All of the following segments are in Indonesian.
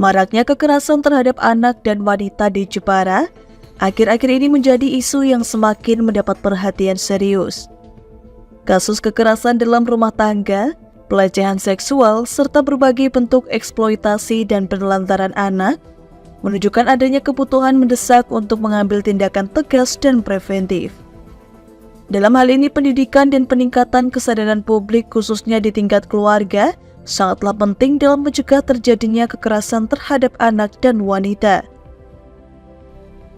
Maraknya kekerasan terhadap anak dan wanita di Jepara akhir-akhir ini menjadi isu yang semakin mendapat perhatian serius. Kasus kekerasan dalam rumah tangga, pelecehan seksual, serta berbagai bentuk eksploitasi dan penelantaran anak menunjukkan adanya kebutuhan mendesak untuk mengambil tindakan tegas dan preventif. Dalam hal ini, pendidikan dan peningkatan kesadaran publik khususnya di tingkat keluarga sangatlah penting dalam mencegah terjadinya kekerasan terhadap anak dan wanita.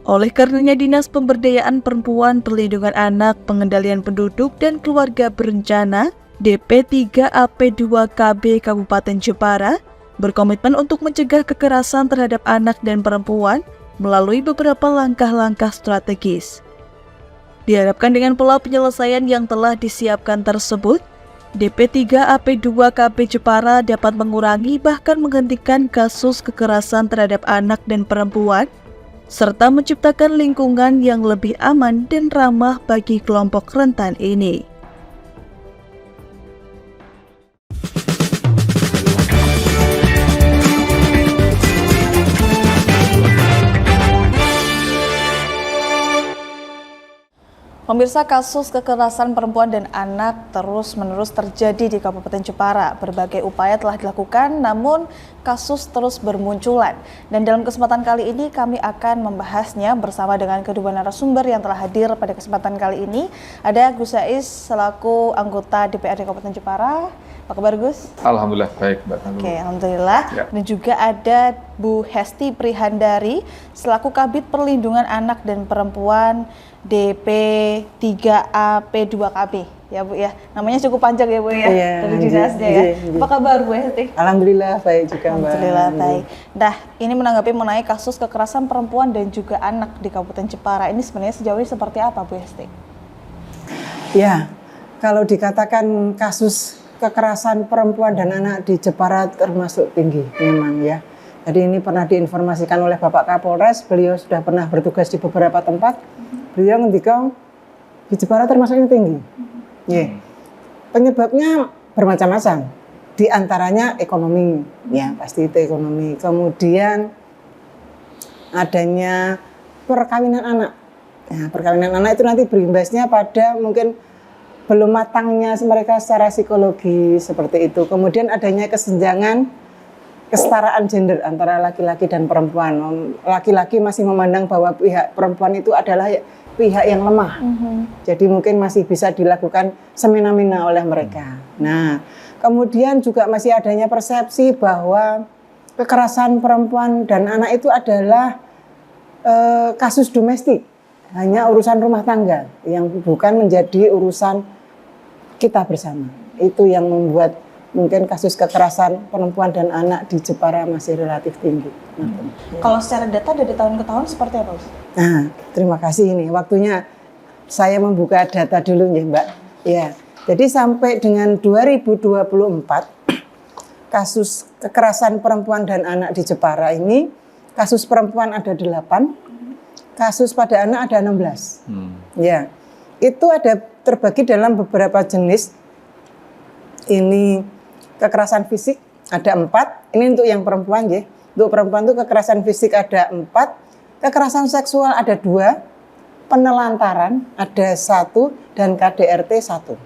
Oleh karenanya, Dinas Pemberdayaan Perempuan, Perlindungan Anak, Pengendalian Penduduk dan Keluarga Berencana DP3AP2KB Kabupaten Jepara berkomitmen untuk mencegah kekerasan terhadap anak dan perempuan melalui beberapa langkah-langkah strategis. Diharapkan dengan pola penyelesaian yang telah disiapkan tersebut, DP3AP2KB Jepara dapat mengurangi bahkan menghentikan kasus kekerasan terhadap anak dan perempuan, serta menciptakan lingkungan yang lebih aman dan ramah bagi kelompok rentan ini. Pemirsa, kasus kekerasan perempuan dan anak terus-menerus terjadi di Kabupaten Jepara. Berbagai upaya telah dilakukan, namun kasus terus bermunculan. Dan dalam kesempatan kali ini kami akan membahasnya bersama dengan kedua narasumber yang telah hadir pada kesempatan kali ini. Ada Gus Saiz selaku anggota DPRD Kabupaten Jepara. Apa kabar, Gus? Alhamdulillah baik, Mbak Tandu. Oke, alhamdulillah. Ya. Dan juga ada Bu Hesti Prihandari selaku Kabid Perlindungan Anak dan Perempuan DP3AP2KB. Ya, Bu ya. Namanya cukup panjang ya, Bu ya. Iya, dari dinasnya ya. Apa kabar, Bu Hesti? Alhamdulillah baik juga, Mbak. Alhamdulillah baik. Nah, ini menanggapi mengenai kasus kekerasan perempuan dan juga anak di Kabupaten Jepara. Ini sebenarnya sejauh ini seperti apa, Bu Hesti? Ya, kalau dikatakan kasus kekerasan perempuan dan anak di Jepara termasuk tinggi memang ya. Jadi ini pernah diinformasikan oleh Bapak Kapolres, beliau sudah pernah bertugas di beberapa tempat. Beliau ngendikang di Jepara termasuk yang tinggi. Penyebabnya bermacam-macam. Di antaranya ekonomi, ya pasti itu ekonomi. Kemudian adanya perkawinan anak. Nah, perkawinan anak itu nanti berimbasnya pada mungkin belum matangnya mereka secara psikologi seperti itu. Kemudian adanya kesenjangan kesetaraan gender antara laki-laki dan perempuan. Laki-laki masih memandang bahwa pihak perempuan itu adalah pihak yang lemah. Jadi mungkin masih bisa dilakukan semena-mena oleh mereka. Nah, kemudian juga masih adanya persepsi bahwa kekerasan perempuan dan anak itu adalah kasus domestik. Hanya urusan rumah tangga yang bukan menjadi urusan kita bersama. Itu yang membuat mungkin kasus kekerasan perempuan dan anak di Jepara masih relatif tinggi. Kalau secara data dari tahun ke tahun seperti apa, Mas? Nah, terima kasih ini. Waktunya saya membuka data dulu ya, Mbak. Ya, jadi sampai dengan 2024 kasus kekerasan perempuan dan anak di Jepara ini, kasus perempuan ada 8, kasus pada anak ada 16. Ya, itu ada terbagi dalam beberapa jenis. Ini kekerasan fisik ada 4. Ini untuk yang perempuan ya. Untuk perempuan itu kekerasan fisik ada 4, kekerasan seksual ada 2, penelantaran ada 1, dan KDRT 1.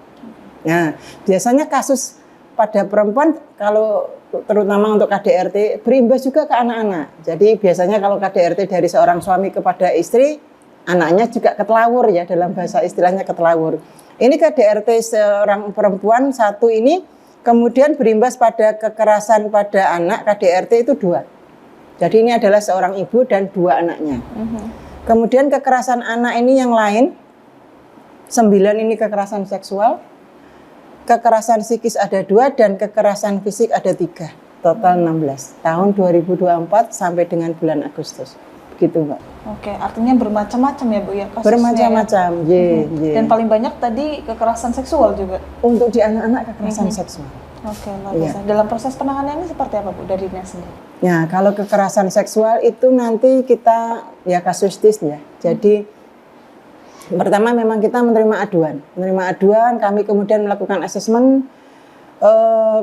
Nah, biasanya kasus pada perempuan kalau terutama untuk KDRT berimbas juga ke anak-anak. Jadi biasanya kalau KDRT dari seorang suami kepada istri, anaknya juga ketelawur ya, dalam bahasa istilahnya ketelawur. Ini KDRT seorang perempuan 1 ini kemudian berimbas pada kekerasan pada anak, KDRT itu 2. Jadi ini adalah seorang ibu dan 2 anaknya. Kemudian kekerasan anak ini yang lain 9 ini kekerasan seksual, kekerasan psikis ada 2 dan kekerasan fisik ada 3. Total 16. Tahun 2024 sampai dengan bulan Agustus. Begitu, Mbak. Oke, artinya bermacam-macam ya, Bu ya kasusnya. Bermacam-macam, ya. Dan paling banyak tadi kekerasan seksual juga. Untuk di anak-anak kekerasan seksual. Oke, luar biasa. Dalam proses penanganannya seperti apa, Bu, dari dinas sendiri? Ya, kalau kekerasan seksual itu nanti kita ya kasustis ya. Jadi pertama memang kita menerima aduan. Kami kemudian melakukan asesmen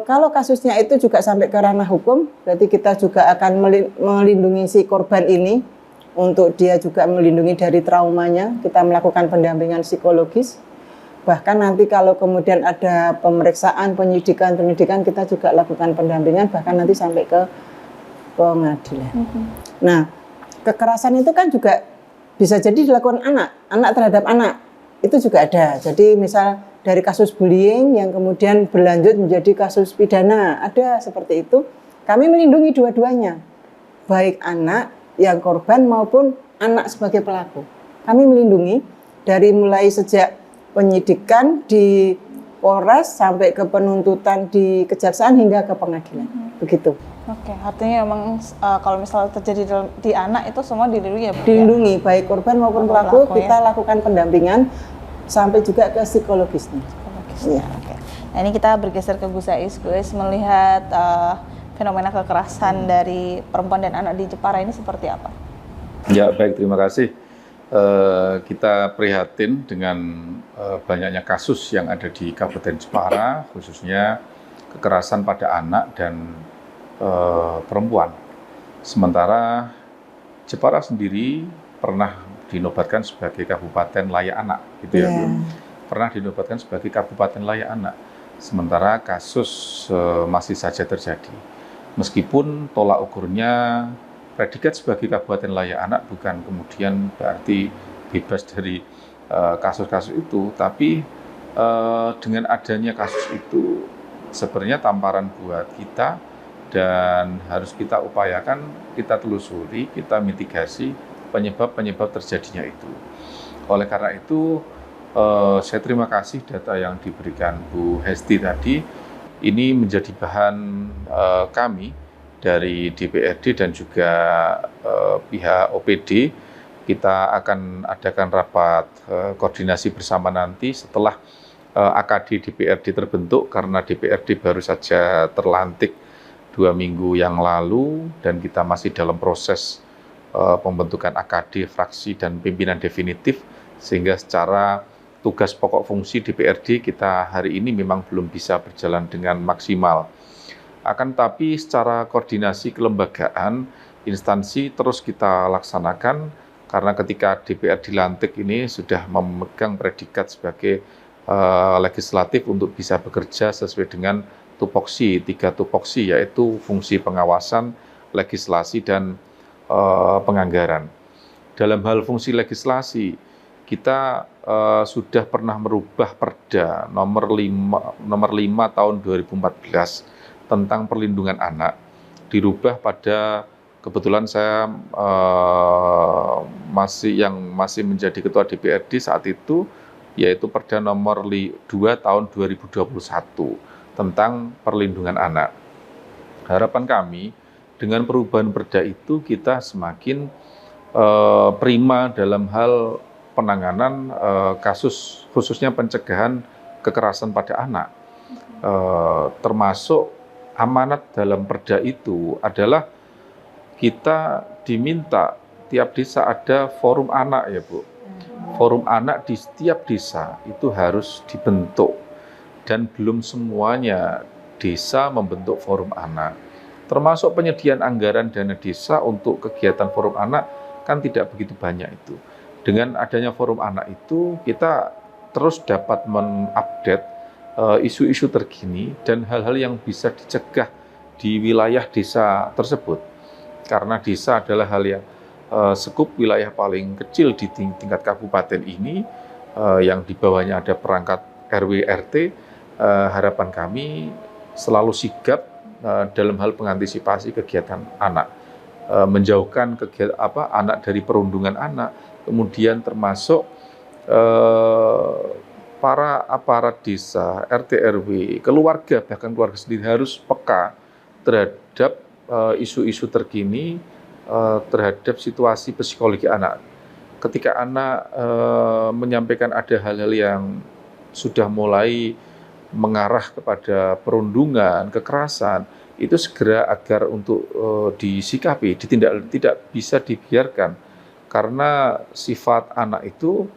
Kalau kasusnya itu juga sampai ke ranah hukum, berarti kita juga akan melindungi si korban ini untuk dia juga melindungi dari traumanya. Kita melakukan pendampingan psikologis. Bahkan nanti kalau kemudian ada pemeriksaan, penyidikan kita juga lakukan pendampingan, bahkan nanti sampai ke pengadilan. Nah, kekerasan itu kan juga bisa jadi dilakukan anak terhadap anak. Itu juga ada. Jadi misal dari kasus bullying yang kemudian berlanjut menjadi kasus pidana, ada seperti itu. Kami melindungi dua-duanya, baik anak yang korban maupun anak sebagai pelaku. Kami melindungi dari mulai sejak penyidikan di Polres sampai ke penuntutan di kejaksaan hingga ke pengadilan. Begitu. Oke, artinya memang kalau misalnya terjadi di anak itu semua dilindungi ya, Bu? Dilindungi, baik korban maupun pelaku, kita lakukan pendampingan sampai juga ke psikologisnya. Ya. Oke. Nah, ini kita bergeser ke Bu Sais, melihat fenomena kekerasan dari perempuan dan anak di Jepara ini seperti apa? Ya, baik, terima kasih. Kita prihatin dengan banyaknya kasus yang ada di Kabupaten Jepara, khususnya kekerasan pada anak dan perempuan. Sementara Jepara sendiri pernah dinobatkan sebagai Kabupaten Layak Anak, gitu ya, belum pernah dinobatkan sebagai Kabupaten Layak Anak. Sementara kasus masih saja terjadi. Meskipun tolak ukurnya predikat sebagai Kabupaten Layak Anak bukan kemudian berarti bebas dari kasus-kasus itu, tapi dengan adanya kasus itu sebenarnya tamparan buat kita dan harus kita upayakan, kita telusuri, kita mitigasi penyebab-penyebab terjadinya itu. Oleh karena itu, saya terima kasih data yang diberikan Bu Hesti tadi. Ini menjadi bahan kami dari DPRD dan juga pihak OPD. Kita akan adakan rapat koordinasi bersama nanti setelah AKD DPRD terbentuk, karena DPRD baru saja terlantik 2 minggu yang lalu dan kita masih dalam proses pembentukan AKD, fraksi, dan pimpinan definitif, sehingga secara tugas pokok fungsi DPRD kita hari ini memang belum bisa berjalan dengan maksimal. Akan tetapi secara koordinasi kelembagaan, instansi terus kita laksanakan, karena ketika DPR dilantik ini sudah memegang predikat sebagai legislatif untuk bisa bekerja sesuai dengan tupoksi, 3 tupoksi, yaitu fungsi pengawasan, legislasi, dan penganggaran. Dalam hal fungsi legislasi, kita sudah pernah merubah Perda nomor 5 tahun 2014 tentang perlindungan anak, dirubah pada, kebetulan saya masih menjadi ketua DPRD saat itu, yaitu Perda nomor 2 tahun 2021 tentang perlindungan anak. Harapan kami dengan perubahan Perda itu kita semakin prima dalam hal penanganan kasus, khususnya pencegahan kekerasan pada anak. Termasuk amanat dalam Perda itu adalah kita diminta tiap desa ada forum anak, ya Bu. Forum anak di setiap desa itu harus dibentuk, dan belum semuanya desa membentuk forum anak. Termasuk penyediaan anggaran dana desa untuk kegiatan forum anak kan tidak begitu banyak itu. Dengan adanya forum anak itu, kita terus dapat mengupdate isu-isu terkini dan hal-hal yang bisa dicegah di wilayah desa tersebut. Karena desa adalah hal yang skup wilayah paling kecil di tingkat kabupaten ini, yang di bawahnya ada perangkat RW RT. Harapan kami selalu sigap dalam hal pengantisipasi kegiatan anak, menjauhkan anak dari perundungan anak, kemudian termasuk para aparat desa, RT RW, keluarga, bahkan keluarga sendiri harus peka terhadap isu-isu terkini, terhadap situasi psikologi anak. Ketika anak menyampaikan ada hal-hal yang sudah mulai mengarah kepada perundungan, kekerasan, itu segera agar untuk disikapi, tidak bisa dibiarkan. Karena sifat anak itu,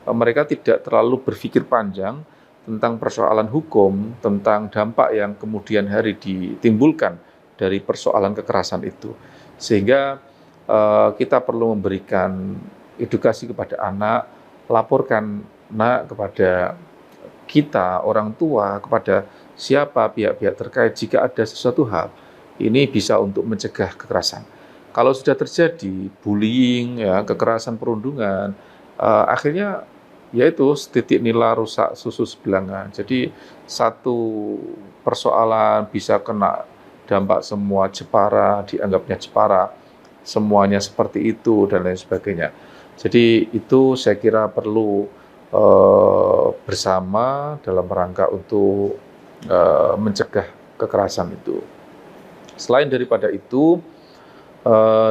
mereka tidak terlalu berpikir panjang, tentang persoalan hukum, tentang dampak yang kemudian hari ditimbulkan dari persoalan kekerasan itu. Sehingga kita perlu memberikan edukasi kepada anak, laporkan nak kepada kita, orang tua, kepada siapa pihak-pihak terkait jika ada sesuatu hal. Ini bisa untuk mencegah kekerasan. Kalau sudah terjadi bullying, ya, kekerasan perundungan, akhirnya yaitu titik nila rusak susu sebelanga. Jadi satu persoalan bisa kena dampak semua Jepara, dianggapnya Jepara, semuanya seperti itu dan lain sebagainya. Jadi itu saya kira perlu bersama dalam rangka untuk mencegah kekerasan itu. Selain daripada itu,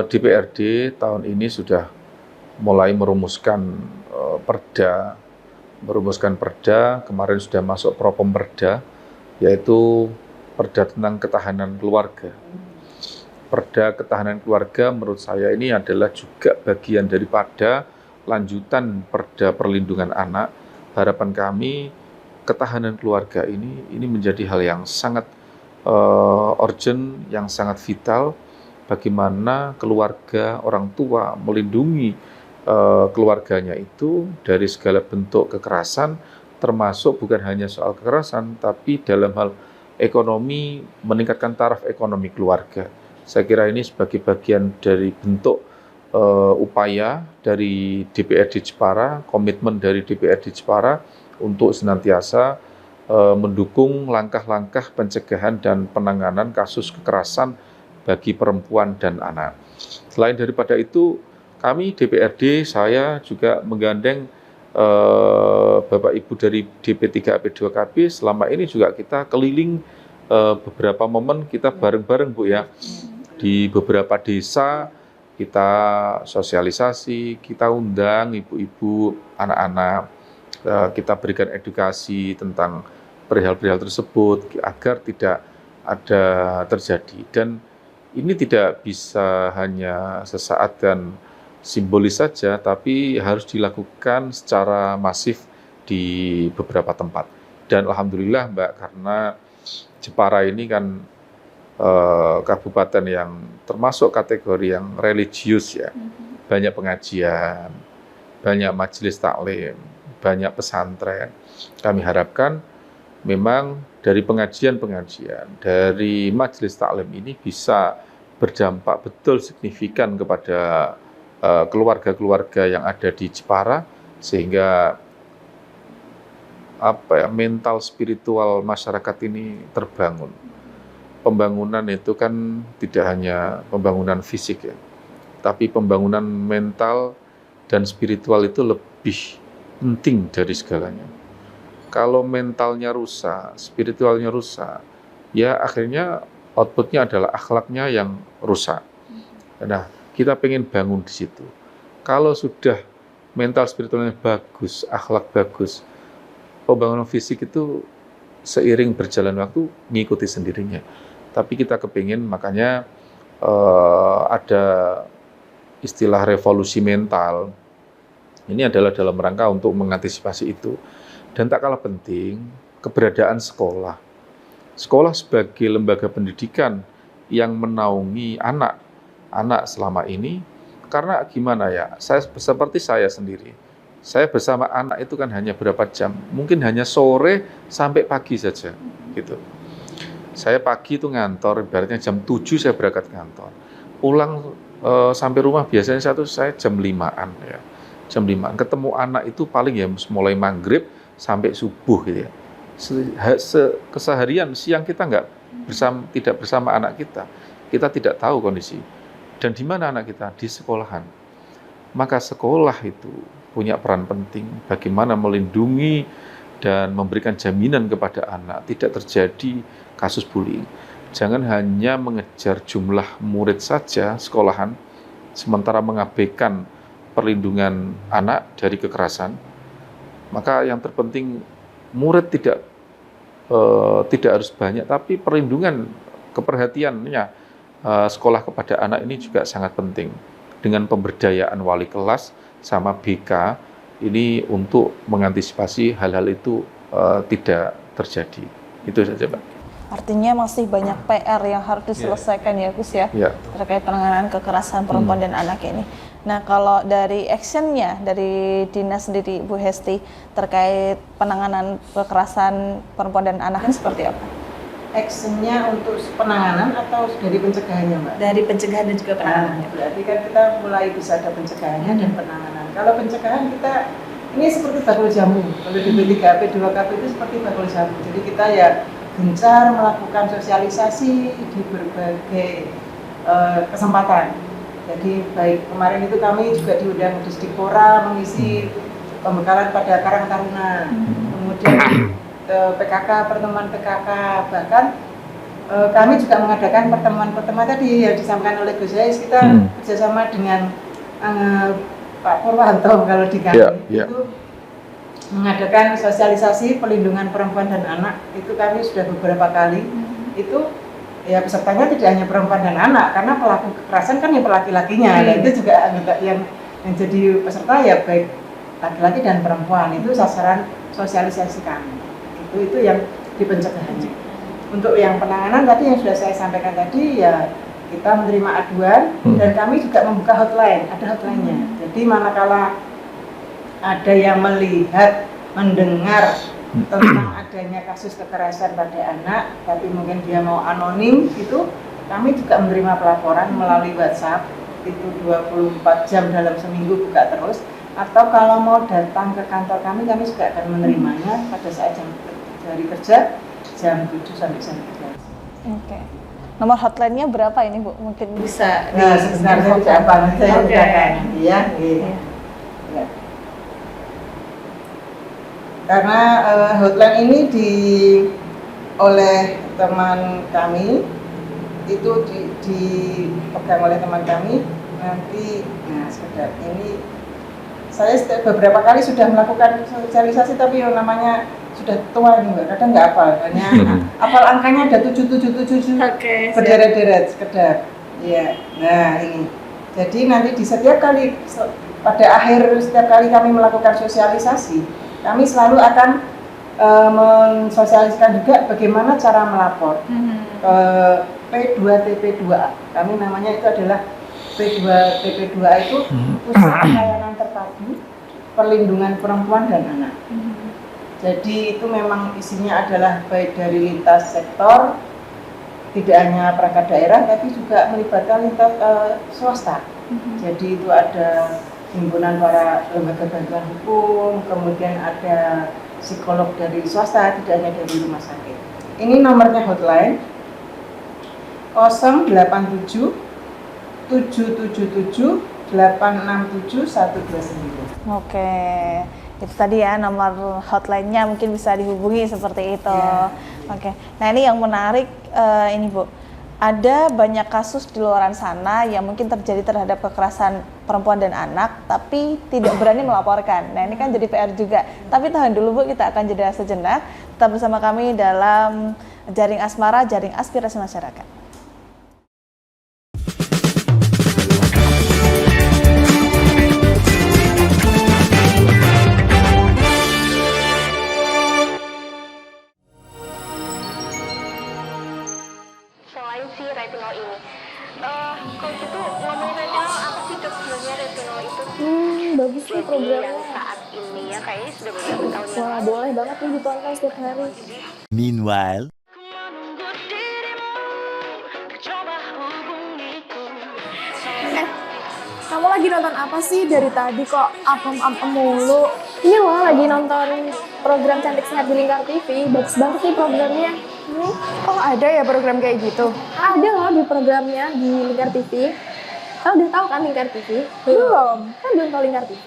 DPRD tahun ini sudah mulai merumuskan perda, kemarin sudah masuk Propemperda, yaitu perda tentang ketahanan keluarga. Perda ketahanan keluarga menurut saya ini adalah juga bagian daripada lanjutan perda perlindungan anak. Harapan kami ketahanan keluarga ini menjadi hal yang sangat urgent, yang sangat vital, bagaimana keluarga, orang tua melindungi keluarganya itu dari segala bentuk kekerasan, termasuk bukan hanya soal kekerasan, tapi dalam hal ekonomi, meningkatkan taraf ekonomi keluarga. Saya kira ini sebagai bagian dari bentuk upaya dari DPRD Jepara, komitmen dari DPRD Jepara untuk senantiasa mendukung langkah-langkah pencegahan dan penanganan kasus kekerasan bagi perempuan dan anak. Selain daripada itu, kami DPRD, saya juga menggandeng Bapak Ibu dari DP3AP2KB, selama ini juga kita keliling beberapa momen kita bareng-bareng Bu ya, di beberapa desa kita sosialisasi, kita undang ibu-ibu, anak-anak, kita berikan edukasi tentang perihal-perihal tersebut agar tidak ada terjadi. Dan ini tidak bisa hanya sesaat dan simbolis saja, tapi harus dilakukan secara masif di beberapa tempat. Dan alhamdulillah Mbak, karena Jepara ini kan kabupaten yang termasuk kategori yang religius ya, banyak pengajian, banyak majelis taklim, banyak pesantren. Kami harapkan memang dari pengajian-pengajian, dari majelis taklim ini bisa berdampak betul signifikan kepada keluarga-keluarga yang ada di Jepara, sehingga mental spiritual masyarakat ini terbangun. Pembangunan itu kan tidak hanya pembangunan fisik ya, tapi pembangunan mental dan spiritual itu lebih penting dari segalanya. Kalau mentalnya rusak, spiritualnya rusak, ya akhirnya outputnya adalah akhlaknya yang rusak. Nah, kita pengen bangun di situ. Kalau sudah mental spiritualnya bagus, akhlak bagus, pembangunan fisik itu seiring berjalan waktu mengikuti sendirinya. Tapi kita kepingin, makanya ada istilah revolusi mental. Ini adalah dalam rangka untuk mengantisipasi itu. Dan tak kalah penting, keberadaan sekolah. Sekolah sebagai lembaga pendidikan yang menaungi anak selama ini. Karena gimana ya, seperti saya sendiri. Saya bersama anak itu kan hanya berapa jam, mungkin hanya sore sampai pagi saja, gitu. Saya pagi itu ngantor, ibaratnya jam 7 saya berangkat kantor. Pulang sampai rumah biasanya saya jam 5-an ya. Jam 5-an. Ketemu anak itu paling ya mulai maghrib sampai subuh gitu ya. Keseharian siang kita tidak bersama anak kita. Kita tidak tahu kondisi. Dan di mana anak kita? Di sekolahan. Maka sekolah itu punya peran penting bagaimana melindungi dan memberikan jaminan kepada anak tidak terjadi kasus bullying. Jangan hanya mengejar jumlah murid saja sekolahan, sementara mengabaikan perlindungan anak dari kekerasan. Maka yang terpenting murid tidak harus banyak, tapi perlindungan, keperhatiannya sekolah kepada anak ini juga sangat penting. Dengan pemberdayaan wali kelas sama BK ini untuk mengantisipasi hal-hal itu tidak terjadi. Itu saja, Pak. Artinya masih banyak PR yang harus diselesaikan ya Gus ya, terkait penanganan kekerasan perempuan dan anak ini. Nah kalau dari actionnya dari dinas sendiri Bu Hesti terkait penanganan kekerasan perempuan dan anak ini seperti apa? Actionnya untuk penanganan atau dari pencegahannya, Mbak? Dari pencegahan dan juga penanganan. Berarti kan kita mulai bisa ada pencegahannya dan penanganan. Kalau pencegahan kita ini seperti bakul jamu. Kalau di P3P, P2KP itu seperti bakul jamu. Jadi kita ya gencar melakukan sosialisasi di berbagai kesempatan. Jadi baik kemarin itu kami juga diundang di Dikpora mengisi pembekalan pada Karang Taruna, kemudian PKK, pertemuan PKK, bahkan kami juga mengadakan pertemuan-pertemuan tadi yang disampaikan oleh Gus Yais, kita kerjasama dengan Pak Purwanto kalau di kami itu mengadakan sosialisasi pelindungan perempuan dan anak, itu kami sudah beberapa kali, itu ya pesertanya tidak hanya perempuan dan anak, karena pelaku kekerasan kan yang laki-lakinya, nah, itu juga yang jadi peserta ya baik laki-laki dan perempuan, itu sasaran sosialisasi kami. Itu yang di pencegahannya. Untuk yang penanganan tadi yang sudah saya sampaikan tadi ya kita menerima aduan dan kami juga membuka hotline, ada hotline-nya. Jadi manakala ada yang melihat, mendengar tentang adanya kasus kekerasan pada anak, tapi mungkin dia mau anonim gitu, kami juga menerima pelaporan melalui WhatsApp, itu 24 jam dalam seminggu buka terus, atau kalau mau datang ke kantor kami juga akan menerimanya pada saat hari kerja jam 7 sampai jam 3. Oke. Nomor hotline-nya berapa ini Bu? Mungkin bisa Nah, sebenarnya tidak apa, saya gunakan. Iya. Karena hotline ini oleh teman kami, itu dipegang oleh teman kami, nanti, nah sekedar ini, saya beberapa kali sudah melakukan sosialisasi, tapi yang namanya sudah tua ini Mbak, kadang nggak hafal, hanya hafal angkanya ada 7777, berderet-deret sekedar. Iya, nah ini. Jadi nanti di setiap kali, pada akhir setiap kali kami melakukan sosialisasi, kami selalu akan mensosialisasikan juga bagaimana cara melapor ke P2TP2A. Kami namanya itu adalah P2TP2A itu Pusat Pelayanan Terpadu Perlindungan Perempuan dan Anak. Jadi itu memang isinya adalah baik dari lintas sektor, tidak hanya perangkat daerah, tapi juga melibatkan lintas swasta. Jadi itu ada himpunan para lembaga bantuan hukum, kemudian ada psikolog dari swasta, tidak hanya dari rumah sakit. Ini nomornya hotline 087 777 867 129. Oke. Itu tadi ya nomor hotline-nya, mungkin bisa dihubungi seperti itu. Oke. Nah, ini yang menarik ini Bu. Ada banyak kasus di luar sana yang mungkin terjadi terhadap kekerasan perempuan dan anak, tapi tidak berani melaporkan. Nah, ini kan jadi PR juga. Tapi tahan dulu Bu, kita akan jeda sejenak. Tetap bersama kami dalam Jaring Asmara, Jaring Aspirasi Masyarakat. Retinol ini. Kalau gitu ngomongin retinol, apa sih dok sebenarnya retinol itu? Bagus nih programnya. Yang saat ini ya kayaknya sudah beberapa tahun yang Wah, lalu. boleh banget nih ditonton setiap hari. Meanwhile, Kamu lagi nonton apa sih dari tadi kok apem-apem mulu? Ini loh lagi nonton program Cantik Sehat di Lingkar TV. Bagus banget nih programnya. Oh ada ya program kayak gitu? Ada loh di programnya di Lingkar TV. Kamu udah tahu kan Lingkar TV? Belum. Kan belum tahu Lingkar TV.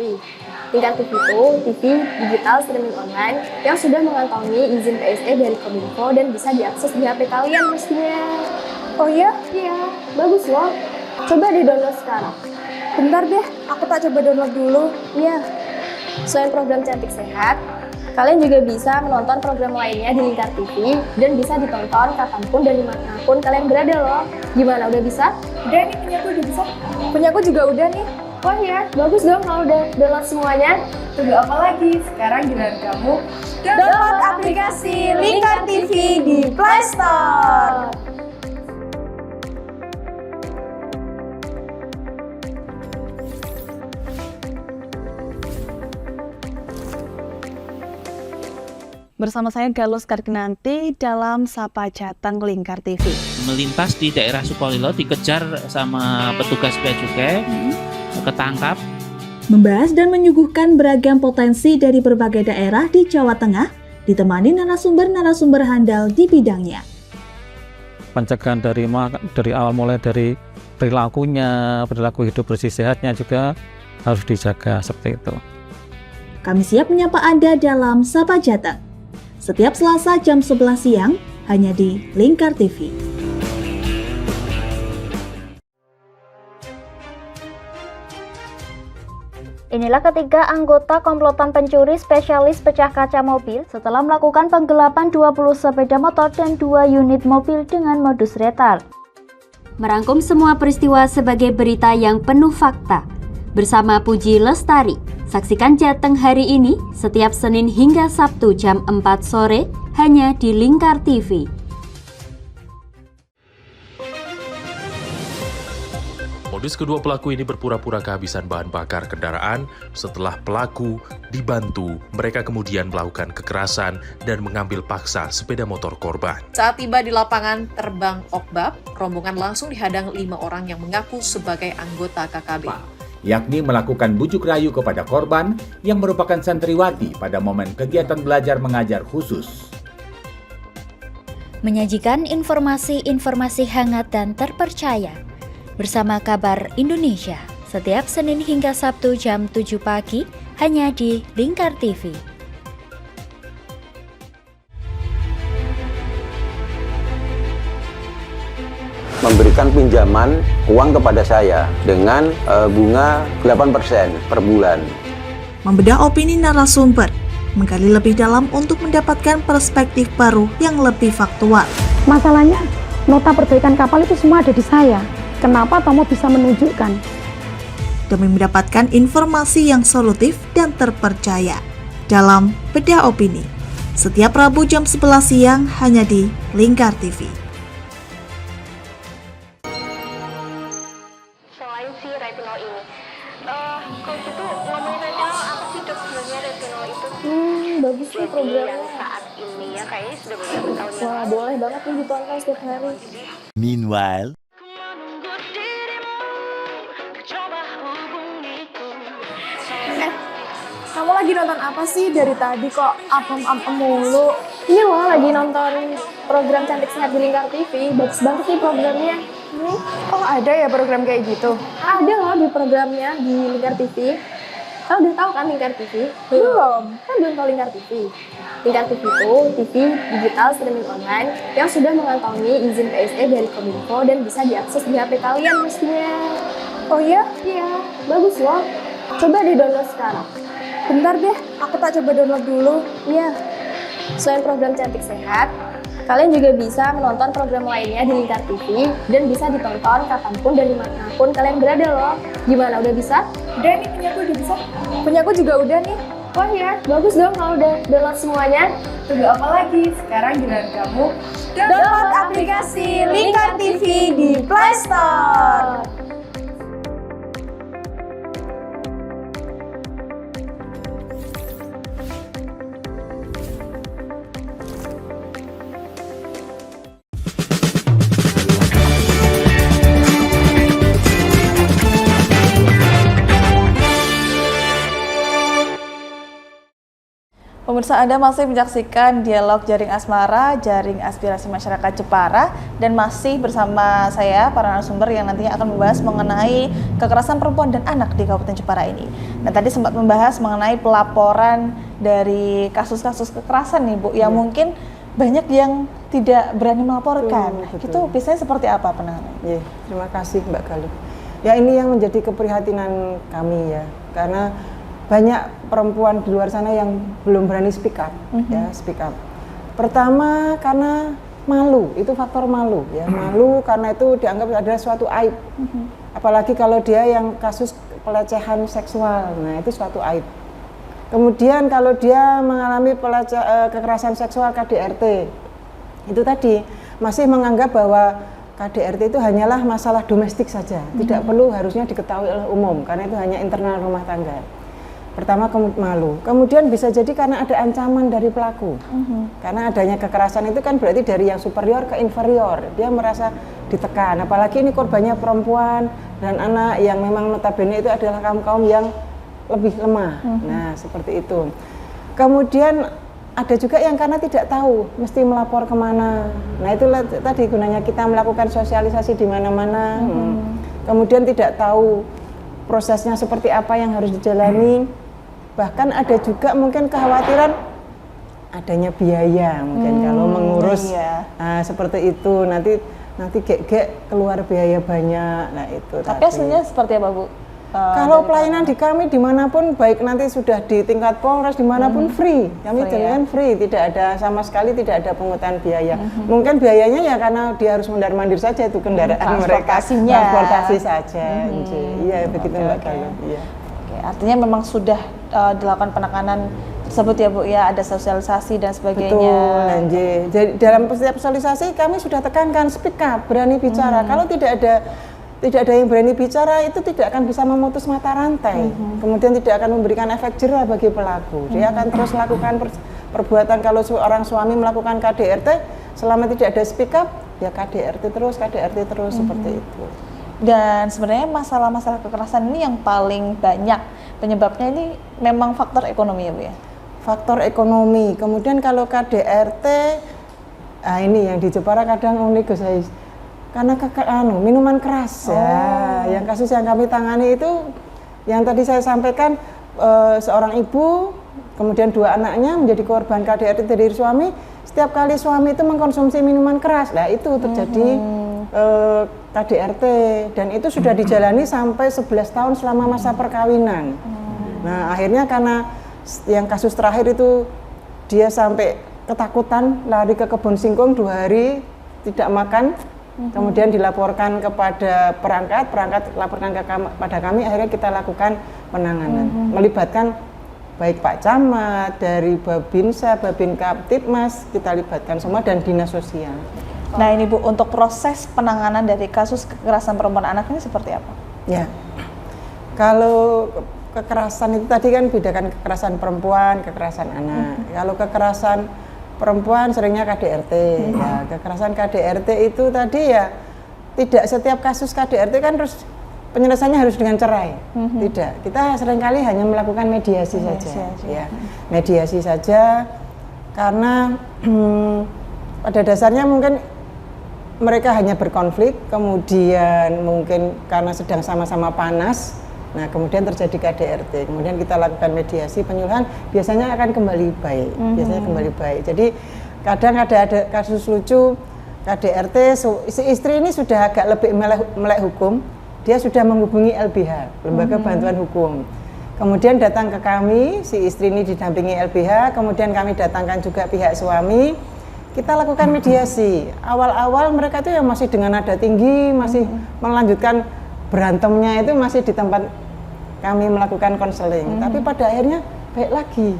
Lingkar TV itu TV digital streaming online yang sudah mengantongi izin PSE dari Kominfo dan bisa diakses di HP kalian mestinya. Oh iya? Iya, bagus loh. Coba di-download sekarang. Bentar deh, aku tak coba download dulu. Iya. Selain program Cantik Sehat, kalian juga bisa menonton program lainnya di Lingkar TV dan bisa ditonton kapanpun dan dimanapun kalian berada loh. Gimana, udah bisa? Udah nih, punyaku udah bisa. Punyaku juga udah nih. Oh iya, bagus dong kalau udah download semuanya. Tunggu apa lagi? Sekarang giliran kamu Download aplikasi Lingkar TV di Play Store. Bersama saya Galus Karkinanti dalam Sapa Jateng Lingkar TV. Melintas di daerah Sukolilo dikejar sama petugas bea cukai, ketangkap. Membahas dan menyuguhkan beragam potensi dari berbagai daerah di Jawa Tengah, ditemani narasumber-narasumber handal di bidangnya. Pencegahan dari awal mulai dari perilaku hidup bersih sehatnya juga harus dijaga seperti itu. Kami siap menyapa Anda dalam Sapa Jateng. Setiap Selasa jam 11 siang, hanya di Lingkar TV. Inilah ketiga anggota komplotan pencuri spesialis pecah kaca mobil setelah melakukan penggelapan 20 sepeda motor dan 2 unit mobil dengan modus retal. Merangkum semua peristiwa sebagai berita yang penuh fakta. Bersama Puji Lestari, saksikan Jateng hari ini setiap Senin hingga Sabtu jam 4 sore hanya di Lingkar TV. Modus kedua pelaku ini berpura-pura kehabisan bahan bakar kendaraan. Setelah pelaku dibantu, mereka kemudian melakukan kekerasan dan mengambil paksa sepeda motor korban. Saat tiba di lapangan terbang Okbab, rombongan langsung dihadang 5 orang yang mengaku sebagai anggota KKB. Yakni melakukan bujuk rayu kepada korban yang merupakan santriwati pada momen kegiatan belajar mengajar khusus. Menyajikan informasi-informasi hangat dan terpercaya bersama Kabar Indonesia setiap Senin hingga Sabtu jam 7 pagi hanya di Lingkar TV. Memberikan pinjaman uang kepada saya dengan bunga 8% per bulan. Membedah opini narasumber, menggali lebih dalam untuk mendapatkan perspektif baru yang lebih faktual. Masalahnya, nota perbaikan kapal itu semua ada di saya. Kenapa Tomo bisa menunjukkan? Demi mendapatkan informasi yang solutif dan terpercaya dalam Bedah Opini. Setiap Rabu jam 11 siang hanya di Lingkar TV. Selain si retinol ini, kalau gitu ngomongin retinol, apa sih dok sebenarnya retinol itu? Bagus nih programnya. Yang saat ini ya kayaknya sudah beberapa tahun yang Wah, lalu. boleh banget nih ditonton setiap hari. Meanwhile, Kamu lagi nonton apa sih dari tadi kok apem-apem mulu? Ini loh lagi nonton program Cantik Sehat di Lingkar TV. Bagus banget nih programnya. Oh ada ya program kayak gitu? Ada loh di programnya di Lingkar TV. Kau udah tahu kan Lingkar TV? Belum. Kan belum tahu Lingkar TV. Lingkar TV itu TV digital streaming online yang sudah mengantongi izin PSE dari Kominfo dan bisa diakses di HP kalian mestinya. Oh iya? Iya, bagus loh. Coba di-download sekarang. Bentar deh, aku tak coba download dulu. Iya. Selain program Cantik Sehat, kalian juga bisa menonton program lainnya di Lingkar TV dan bisa ditonton kapanpun dan dimanapun kalian berada loh. Gimana, udah bisa? Udah nih, punyaku udah bisa. Punyaku juga udah nih. Wah ya, bagus dong kalau udah download semuanya. Tunggu apa lagi? Sekarang giliran kamu download aplikasi Lingkar TV di Play Store. Pemirsa, Anda masih menyaksikan dialog Jaring Asmara, Jaring Aspirasi Masyarakat Jepara, dan masih bersama saya, para narasumber yang nantinya akan membahas mengenai kekerasan perempuan dan anak di Kabupaten Jepara ini. Nah, tadi sempat membahas mengenai pelaporan dari kasus-kasus kekerasan nih Bu, yang mungkin banyak yang tidak berani melaporkan. Itu biasanya seperti apa penanganannya? Ya, terima kasih Mbak Galuh. Ya, ini yang menjadi keprihatinan kami ya, karena banyak perempuan di luar sana yang belum berani speak up, ya speak up. Pertama karena malu, itu faktor malu ya, malu karena itu dianggap adalah suatu aib. Apalagi kalau dia yang kasus pelecehan seksual. Nah, itu suatu aib. Kemudian kalau dia mengalami kekerasan seksual KDRT, itu tadi masih menganggap bahwa KDRT itu hanyalah masalah domestik saja, tidak perlu harusnya diketahui oleh umum karena itu hanya internal rumah tangga. Pertama malu, kemudian bisa jadi karena ada ancaman dari pelaku. Karena adanya kekerasan itu kan berarti dari yang superior ke inferior, dia merasa ditekan. Apalagi ini korbannya perempuan dan anak yang memang notabene itu adalah kaum-kaum yang lebih lemah. Nah, seperti itu. Kemudian ada juga yang karena tidak tahu mesti melapor kemana. Nah, itulah tadi gunanya kita melakukan sosialisasi di mana-mana. Kemudian tidak tahu prosesnya seperti apa yang harus dijalani. Bahkan ada juga mungkin kekhawatiran adanya biaya mungkin kalau mengurus seperti itu nanti gek keluar biaya banyak. Nah, itu tapi aslinya seperti apa, Bu? Kalau pelayanan di kami dimanapun, baik nanti sudah di tingkat Polres dimanapun free, kami jalan free, tidak ada sama sekali tidak ada pungutan biaya. Mungkin biayanya ya karena dia harus mondar-mandir saja itu kendaraan mereka, transportasi saja. Iya begitu Mbak Galuh. Iya. Artinya memang sudah dilakukan penekanan tersebut ya Bu ya, ada sosialisasi dan sebagainya. Betul, jadi dalam setiap sosialisasi kami sudah tekankan speak up, berani bicara. Kalau tidak ada yang berani bicara itu tidak akan bisa memutus mata rantai. Kemudian tidak akan memberikan efek jerah bagi pelaku. Dia akan terus melakukan perbuatan. Kalau seorang suami melakukan KDRT selama tidak ada speak up, ya KDRT terus seperti itu. Dan sebenarnya masalah-masalah kekerasan ini yang paling banyak penyebabnya ini memang faktor ekonomi ya Bu ya? Faktor ekonomi. Kemudian kalau KDRT, ini yang di Jepara kadang unik guys, karena minuman keras ya. Yang kasus yang kami tangani itu, yang tadi saya sampaikan seorang ibu, kemudian 2 anaknya menjadi korban KDRT dari suami. Setiap kali suami itu mengkonsumsi minuman keras, nah itu terjadi KDRT dan itu sudah dijalani sampai 11 tahun selama masa perkawinan. Nah akhirnya karena yang kasus terakhir itu dia sampai ketakutan lari ke kebun singkong 2 hari tidak makan, kemudian dilaporkan kepada perangkat laporkan kepada kami, akhirnya kita lakukan penanganan melibatkan baik Pak Camat, dari Babinsa, Babin Kaptipmas, kita libatkan semua dan dinas sosial. Nah ini Bu, untuk proses penanganan dari kasus kekerasan perempuan anak ini seperti apa? Ya, kalau kekerasan itu tadi kan bedakan kekerasan perempuan, kekerasan anak. Kalau kekerasan perempuan seringnya KDRT. Ya, kekerasan KDRT itu tadi ya tidak setiap kasus KDRT kan terus penyelesaiannya harus dengan cerai. Tidak, kita seringkali hanya melakukan mediasi saja. Ya, mediasi saja karena pada dasarnya mungkin mereka hanya berkonflik, kemudian mungkin karena sedang sama-sama panas, nah kemudian terjadi KDRT, kemudian kita lakukan mediasi penyuluhan, biasanya akan kembali baik, Jadi kadang ada kasus lucu KDRT, si istri ini sudah agak lebih melek hukum, dia sudah menghubungi LBH, Lembaga Bantuan Hukum. Kemudian datang ke kami, si istri ini didampingi LBH, kemudian kami datangkan juga pihak suami. Kita lakukan mediasi. Awal-awal mereka itu yang masih dengan nada tinggi, masih melanjutkan berantemnya itu masih di tempat kami melakukan konseling. Tapi pada akhirnya baik lagi.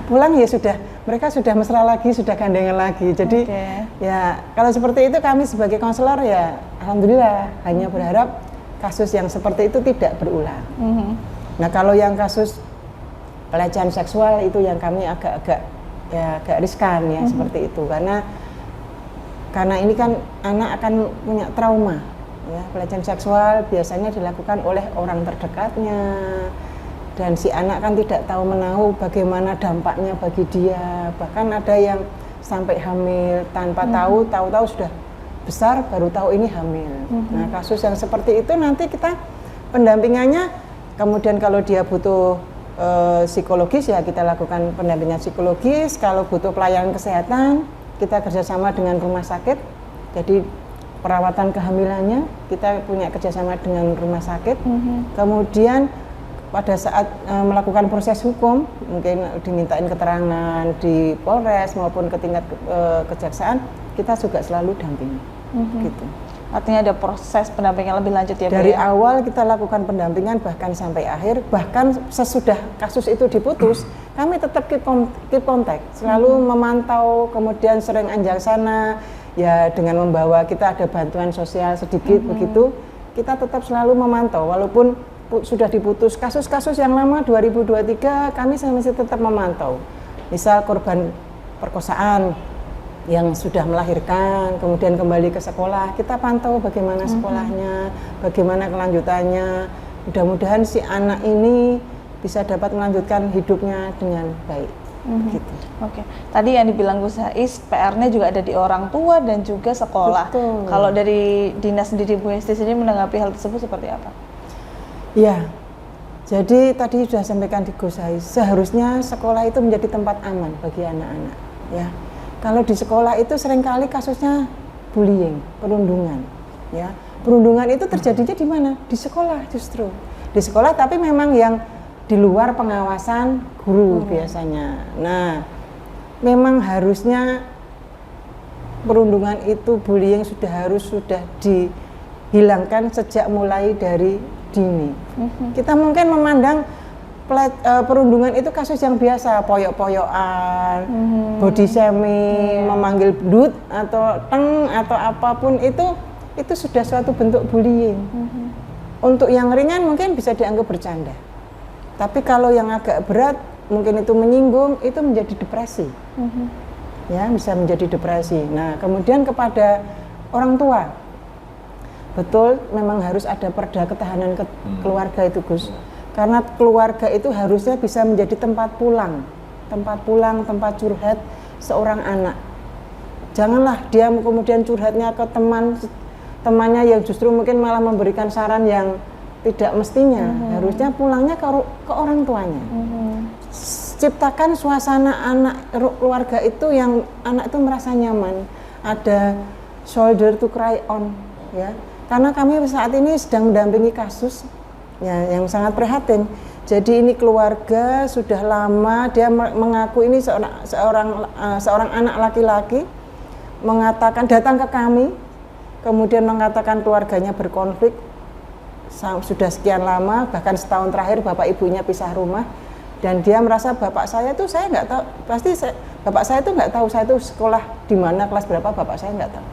Pulang ya sudah, mereka sudah mesra lagi, sudah gandengan lagi. Jadi ya kalau seperti itu kami sebagai konselor ya alhamdulillah hanya berharap kasus yang seperti itu tidak berulang. Nah kalau yang kasus pelecehan seksual itu yang kami agak riskan ya seperti itu karena ini kan anak akan punya trauma ya. Pelecehan seksual biasanya dilakukan oleh orang terdekatnya dan si anak kan tidak tahu menahu bagaimana dampaknya bagi dia, bahkan ada yang sampai hamil tanpa tahu sudah besar baru tahu ini hamil. Nah kasus yang seperti itu nanti kita pendampingannya, kemudian kalau dia butuh psikologis ya kita lakukan pendampingan psikologis. Kalau butuh pelayanan kesehatan kita kerjasama dengan rumah sakit, jadi perawatan kehamilannya kita punya kerjasama dengan rumah sakit. Kemudian pada saat melakukan proses hukum mungkin dimintain keterangan di Polres maupun ke tingkat kejaksaan, kita juga selalu dampingi gitu. Artinya ada proses pendampingan lebih lanjut ya Bu? Dari awal kita lakukan pendampingan bahkan sampai akhir, bahkan sesudah kasus itu diputus, kami tetap keep contact, selalu memantau, kemudian sering anjak sana, ya dengan membawa kita ada bantuan sosial sedikit begitu, kita tetap selalu memantau, walaupun sudah diputus kasus-kasus yang lama 2023 kami masih tetap memantau. Misal korban perkosaan yang sudah melahirkan, kemudian kembali ke sekolah, kita pantau bagaimana sekolahnya, bagaimana kelanjutannya. Mudah-mudahan si anak ini bisa dapat melanjutkan hidupnya dengan baik. Gitu. Oke. Tadi yang dibilang Gus Hais, PR-nya juga ada di orang tua dan juga sekolah. Betul. Kalau dari dinas sendiri Bu Hesti sendiri menanggapi hal tersebut seperti apa? Ya, jadi tadi sudah sampaikan di Gus Hais, seharusnya sekolah itu menjadi tempat aman bagi anak-anak. Ya. Kalau di sekolah itu seringkali kasusnya bullying, perundungan, ya. Perundungan itu terjadinya di mana? Di sekolah justru. Di sekolah, tapi memang yang di luar pengawasan guru biasanya. Nah, memang harusnya perundungan itu, bullying sudah dihilangkan sejak mulai dari dini. Kita mungkin memandang perundungan itu kasus yang biasa, poyok-poyokan, body shaming, memanggil dut atau teng atau apapun itu sudah suatu bentuk bullying. Untuk yang ringan mungkin bisa dianggap bercanda. Tapi kalau yang agak berat, mungkin itu menyinggung, itu menjadi depresi. Ya, bisa menjadi depresi. Nah, kemudian kepada orang tua, betul memang harus ada perda ketahanan keluarga itu Gus. Karena keluarga itu harusnya bisa menjadi tempat pulang, tempat curhat seorang anak. Janganlah dia kemudian curhatnya ke temannya yang justru mungkin malah memberikan saran yang tidak mestinya. Harusnya pulangnya ke orang tuanya. Ciptakan suasana keluarga itu yang anak itu merasa nyaman, ada shoulder to cry on, ya. Karena kami saat ini sedang mendampingi kasus ya, yang sangat prihatin. Jadi ini keluarga sudah lama, dia mengaku ini seorang anak laki-laki, mengatakan datang ke kami, kemudian mengatakan keluarganya berkonflik sudah sekian lama, bahkan setahun terakhir bapak ibunya pisah rumah, dan dia merasa bapak saya itu saya nggak tahu, bapak saya itu nggak tahu saya itu sekolah di mana, kelas berapa, bapak saya nggak tahu.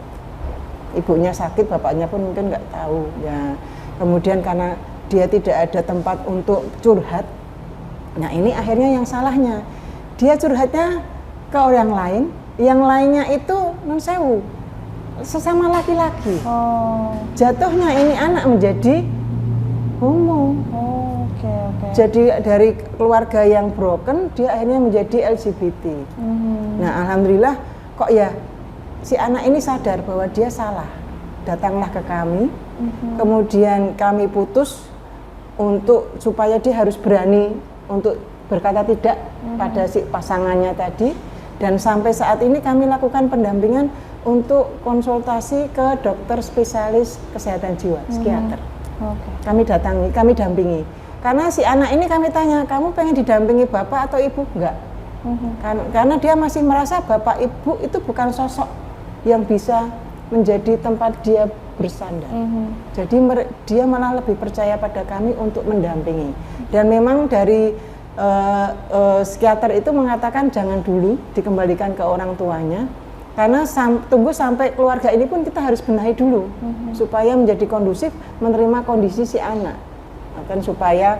Ibunya sakit, bapaknya pun mungkin nggak tahu. Ya, kemudian karena dia tidak ada tempat untuk curhat. Nah, ini akhirnya yang salahnya. Dia curhatnya ke orang lain, yang lainnya itu non sewu, sesama laki-laki. Jatuhnya ini anak menjadi homo. Jadi dari keluarga yang broken, dia akhirnya menjadi LGBT. Nah, alhamdulillah kok ya si anak ini sadar bahwa dia salah. Datanglah ke kami, kemudian kami putus supaya dia harus berani untuk berkata tidak pada si pasangannya tadi, dan sampai saat ini kami lakukan pendampingan untuk konsultasi ke dokter spesialis kesehatan jiwa, psikiater. Kami dampingi. Karena si anak ini kami tanya, kamu pengen didampingi bapak atau ibu? Enggak. Karena dia masih merasa bapak ibu itu bukan sosok yang bisa menjadi tempat dia bersandar. Jadi dia malah lebih percaya pada kami untuk mendampingi. Dan memang dari psikiater itu mengatakan jangan dulu dikembalikan ke orang tuanya, karena tunggu sampai keluarga ini pun kita harus benahi dulu supaya menjadi kondusif menerima kondisi si anak, kan supaya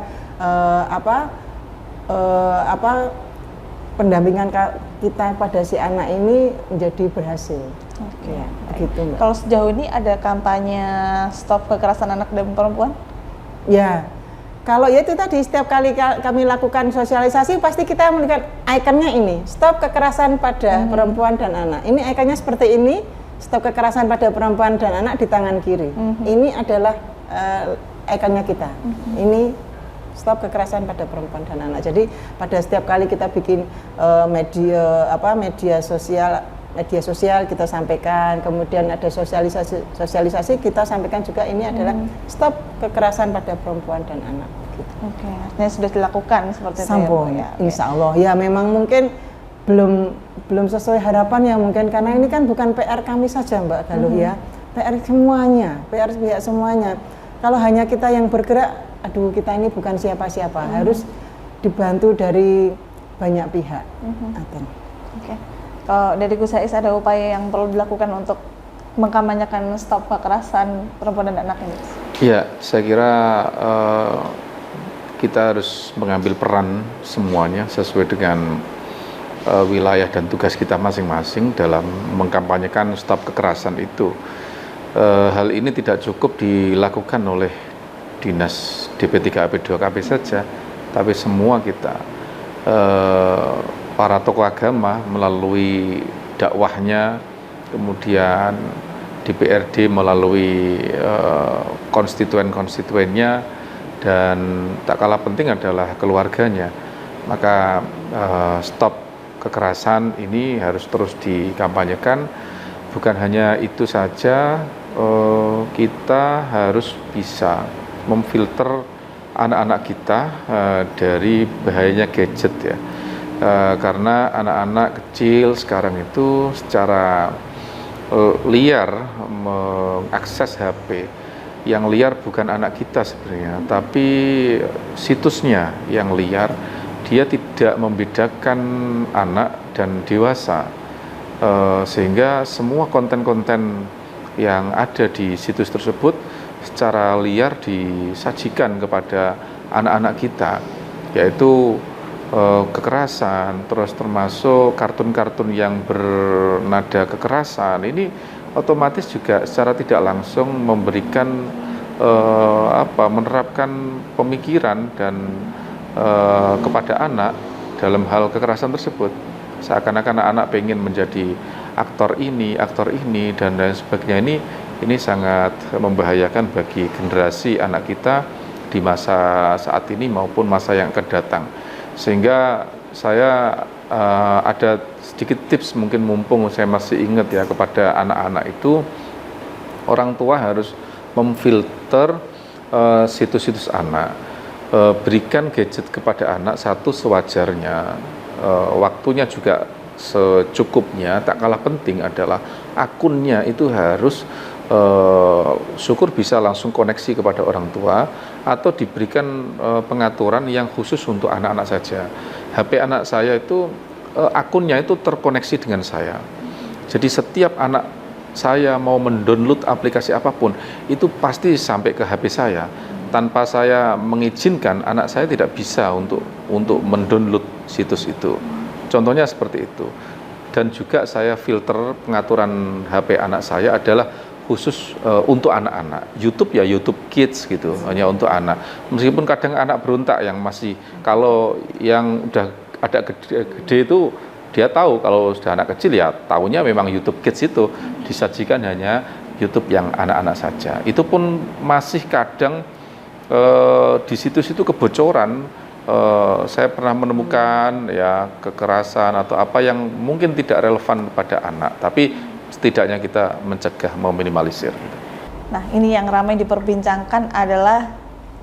pendampingan kita pada si anak ini menjadi berhasil. Ya, begitu, Mbak. Kalau sejauh ini ada kampanye stop kekerasan anak dan perempuan? Ya, kalau ya itu tadi setiap kali kami lakukan sosialisasi pasti kita melihat ikonnya ini, stop kekerasan pada perempuan dan anak. Ini ikonnya seperti ini, stop kekerasan pada perempuan dan anak di tangan kiri. Ini adalah ikonnya kita. Ini stop kekerasan pada perempuan dan anak. Jadi pada setiap kali kita bikin media sosial kita sampaikan, kemudian ada sosialisasi kita sampaikan juga ini adalah stop kekerasan pada perempuan dan anak. Gitu. Artinya sudah dilakukan seperti itu ya, Insya Allah. Ya memang mungkin belum sesuai harapan ya mungkin, karena ini kan bukan PR kami saja Mbak Galuh ya. PR semuanya, PR pihak semuanya. Kalau hanya kita yang bergerak, aduh kita ini bukan siapa-siapa, harus dibantu dari banyak pihak. Oke. Kalau dari Gus Saiz ada upaya yang perlu dilakukan untuk mengkampanyekan stop kekerasan perempuan dan anak ini? Iya, saya kira kita harus mengambil peran semuanya sesuai dengan wilayah dan tugas kita masing-masing dalam mengkampanyekan stop kekerasan itu. Hal ini tidak cukup dilakukan oleh Dinas DP3AP2KP saja, tapi semua kita, para tokoh agama melalui dakwahnya, kemudian DPRD melalui konstituen-konstituennya, dan tak kalah penting adalah keluarganya. Maka stop kekerasan ini harus terus dikampanyekan. Bukan hanya itu saja, kita harus bisa memfilter anak-anak kita dari bahayanya gadget ya. Karena anak-anak kecil sekarang itu secara liar mengakses HP. Yang liar bukan anak kita sebenarnya, tapi situsnya yang liar. Dia tidak membedakan anak dan dewasa, sehingga semua konten-konten yang ada di situs tersebut secara liar disajikan kepada anak-anak kita, yaitu kekerasan, terus termasuk kartun-kartun yang bernada kekerasan. Ini otomatis juga secara tidak langsung memberikan menerapkan pemikiran dan kepada anak dalam hal kekerasan tersebut. Seakan-akan anak pengen menjadi aktor ini, dan lain sebagainya. Ini sangat membahayakan bagi generasi anak kita di masa saat ini maupun masa yang akan datang. Sehingga saya ada sedikit tips, mungkin mumpung saya masih ingat ya, kepada anak-anak itu, orang tua harus memfilter situs-situs anak. Berikan gadget kepada anak satu sewajarnya, waktunya juga secukupnya. Tak kalah penting adalah akunnya itu harus syukur bisa langsung koneksi kepada orang tua, atau diberikan pengaturan yang khusus untuk anak-anak saja. HP anak saya itu akunnya itu terkoneksi dengan saya. Jadi setiap anak saya mau mendownload aplikasi apapun itu pasti sampai ke HP saya. Tanpa saya mengizinkan, anak saya tidak bisa untuk mendownload situs itu. Contohnya seperti itu. Dan juga saya filter pengaturan HP anak saya adalah khusus untuk anak-anak. YouTube ya YouTube Kids gitu, hanya untuk anak. Meskipun kadang anak berontak yang masih, kalau yang udah ada gede itu dia tahu, kalau sudah anak kecil ya tahunya memang YouTube Kids itu disajikan hanya YouTube yang anak-anak saja. Itu pun masih kadang di situs-situ kebocoran. Saya pernah menemukan ya kekerasan atau apa yang mungkin tidak relevan pada anak, tapi setidaknya kita mencegah, meminimalisir. Nah, ini yang ramai diperbincangkan adalah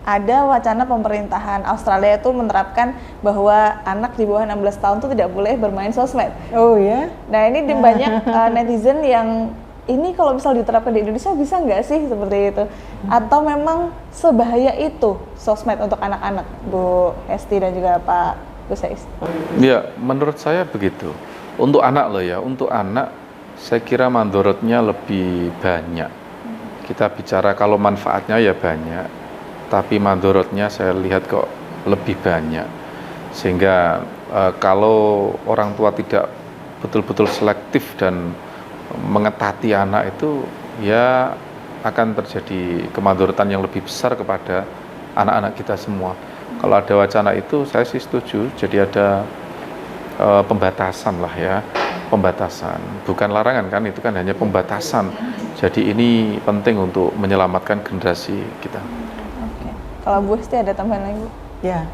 ada wacana pemerintahan Australia itu menerapkan bahwa anak di bawah 16 tahun itu tidak boleh bermain sosmed. Oh ya? Nah, ini banyak netizen yang ini kalau misal diterapkan di Indonesia bisa nggak sih seperti itu? Atau memang sebahaya itu sosmed untuk anak-anak, Bu Hesti dan juga Pak Gus Saiz? Ya, menurut saya begitu. Untuk anak loh ya, untuk anak saya kira mandorotnya lebih banyak. Kita bicara kalau manfaatnya ya banyak, tapi mandorotnya saya lihat kok lebih banyak. Sehingga kalau orang tua tidak betul-betul selektif dan mengetati anak itu, ya akan terjadi kemandorotan yang lebih besar kepada anak-anak kita semua. Kalau ada wacana itu saya sih setuju, jadi ada pembatasan lah ya, pembatasan, bukan larangan kan, itu kan hanya pembatasan. Jadi ini penting untuk menyelamatkan generasi kita. Oke. Kalau Bu Hesti ada tambahan lagi, Bu? Ya,